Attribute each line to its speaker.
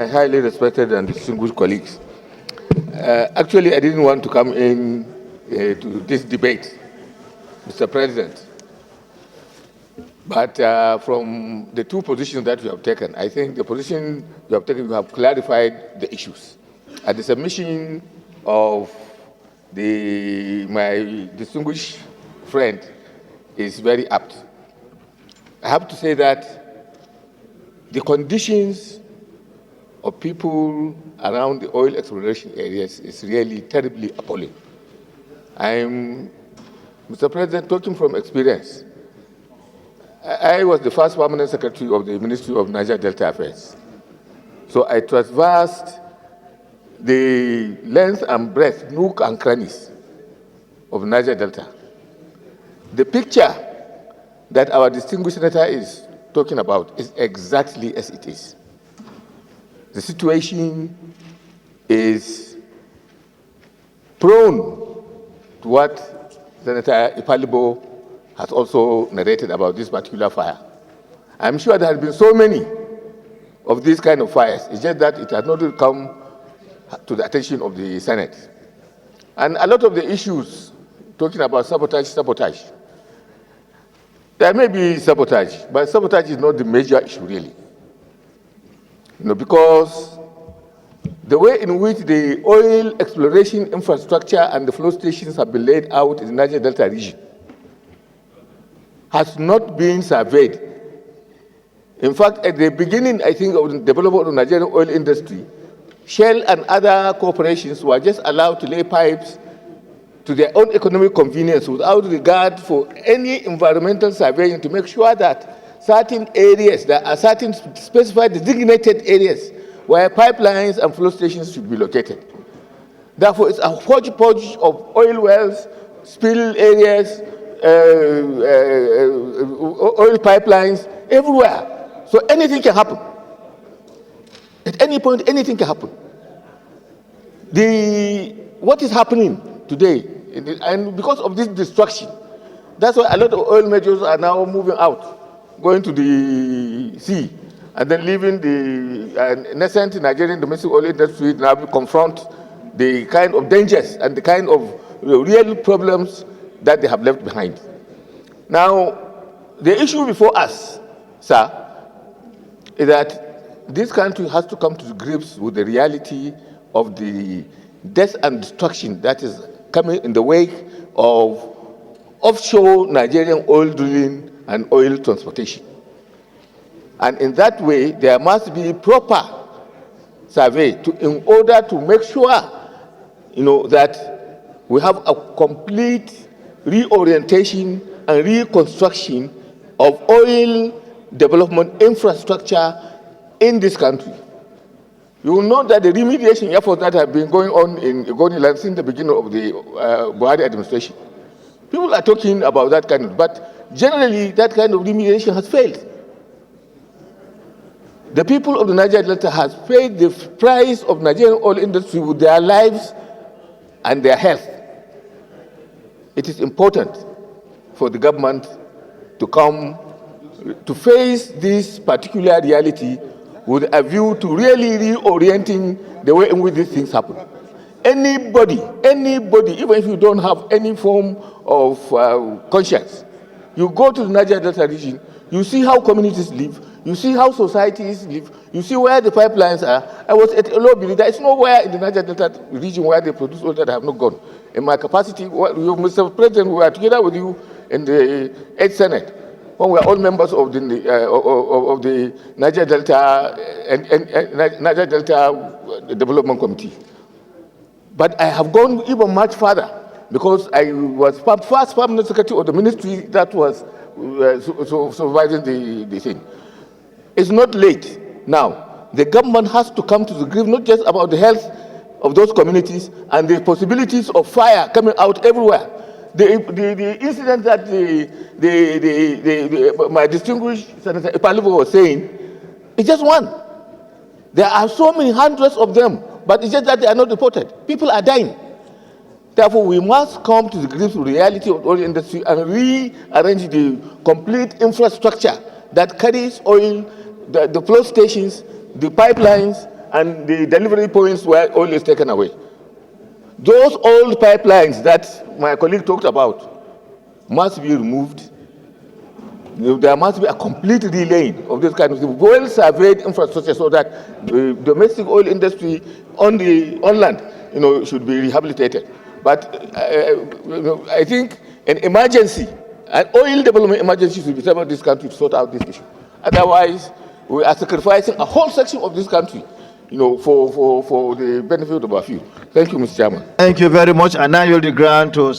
Speaker 1: My highly respected and distinguished colleagues. Actually, I didn't want to come in to this debate, Mr. President. But from the two positions that you have taken, I think the position you have taken, you have clarified the issues. At the submission of my distinguished friend is very apt. I have to say that the conditions of people around the oil exploration areas is really terribly appalling. I'm, Mr. President, talking from experience. I was the first permanent secretary of the Ministry of Niger Delta Affairs. So I traversed the length and breadth, nook and crannies of Niger Delta. The picture that our distinguished senator is talking about is exactly as it is. The situation is prone to what Senator Ipalibo has also narrated about this particular fire. I'm sure there have been so many of these kind of fires. It's just that it has not come to the attention of the Senate. And a lot of the issues talking about sabotage. There may be sabotage, but sabotage is not the major issue really. Because the way in which the oil exploration infrastructure and the flow stations have been laid out in the Niger Delta region has not been surveyed. In fact, at the beginning, I think, of the development of the Nigerian oil industry, Shell and other corporations were just allowed to lay pipes to their own economic convenience without regard for any environmental surveying to make sure that certain areas, there are certain specified designated areas where pipelines and flow stations should be located. Therefore, it's a hodgepodge of oil wells, spill areas, oil pipelines everywhere. So anything can happen. At any point, anything can happen. What is happening today, and because of this destruction, that's why a lot of oil majors are now moving out, going to the sea, and then leaving the nascent Nigerian domestic oil industry now confront the kind of dangers and the kind of real problems that they have left behind. Now, the issue before us, sir, is that this country has to come to grips with the reality of the death and destruction that is coming in the wake of offshore Nigerian oil drilling and oil transportation. And in that way, there must be proper survey in order to make sure, that we have a complete reorientation and reconstruction of oil development infrastructure in this country. You will note that the remediation efforts that have been going on in Igoniland since the beginning of the Buhari administration, people are talking about that kind of, but generally that kind of remediation has failed. The people of the Niger Delta has paid the price of Nigerian oil industry with their lives and their health. It is important for the government to come to face this particular reality with a view to really reorienting the way in which these things happen. Anybody, even if you don't have any form of conscience, you go to the Niger Delta region, you see how communities live, you see how societies live, you see where the pipelines are. I was at Elobili. There is nowhere in the Niger Delta region where they produce oil that I have not gone. In my capacity, Mr. President, we were together with you in the 8th Senate, when we are all members of the Niger Delta Niger Delta Development Committee. But I have gone even much further because I was first permanent secretary of the ministry that was supervising the thing. It's not late now. The government has to come to the grips not just about the health of those communities and the possibilities of fire coming out everywhere. The incident that my distinguished Senator Ipalibo was saying is just one. There are so many hundreds of them, but it's just that they are not reported. People are dying. Therefore, we must come to the grips with the reality of the oil industry and rearrange the complete infrastructure that carries oil, the flow stations, the pipelines, and the delivery points where oil is taken away. Those old pipelines that my colleague talked about must be removed. There must be a complete relaying of this kind of thing, well-surveyed infrastructure, so that the domestic oil industry on land, should be rehabilitated. But I think an emergency, an oil development emergency, should be set up this country to sort out this issue. Otherwise, we are sacrificing a whole section of this country, for the benefit of a few. Thank you, Mr. Chairman.
Speaker 2: Thank you very much. And now you'll be granted to